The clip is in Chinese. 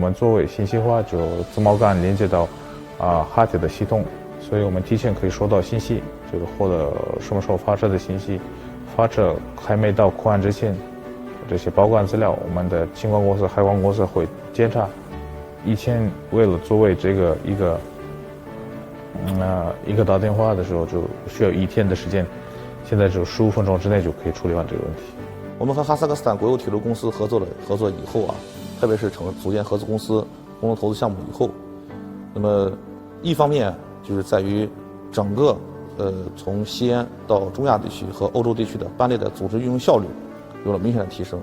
们座位信息化，就自贸杆连接到哈铁的系统，所以我们提前可以收到信息，就是获得什么时候发车的信息，发车还没到口岸之前，这些保管资料，我们的清关公司、海关公司会检查。以前为了作为这个一个打电话的时候就需要1天的时间，现在只有15分钟之内就可以处理完这个问题。我们和哈萨克斯坦国有铁路公司合作以后特别是组建合资公司、共同投资项目以后，那么一方面就是在于整个从西安到中亚地区和欧洲地区的班列的组织运用效率有了明显的提升。